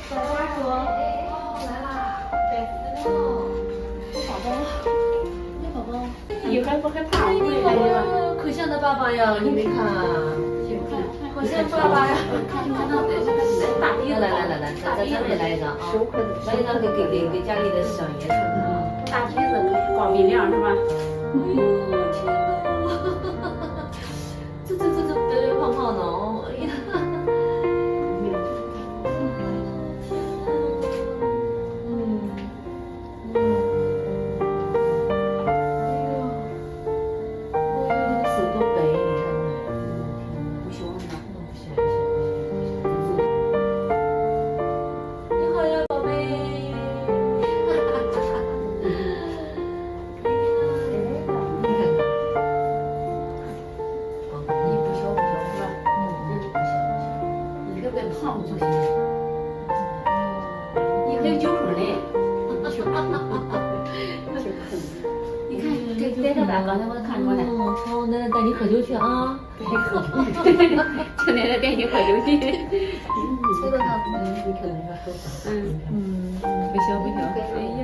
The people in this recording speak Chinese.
小花说，来啦，对，宝宝，那宝宝，你害不害怕？哎呀，可像他爸爸呀，你没看？好像爸爸呀，看到对，大鼻子，来，咱再来一张啊，来一张给家里的小爷看看。大鼻子，高鼻梁是吧？哎呦天哪！这白白胖胖的哦，哎呀！胖不行，你还有酒盆嘞，你看带着吧，刚才我看着呢。好，奶奶带你喝酒去啊。叫奶奶带你喝酒去。抽到他，你看那个手法。不小，哎呀，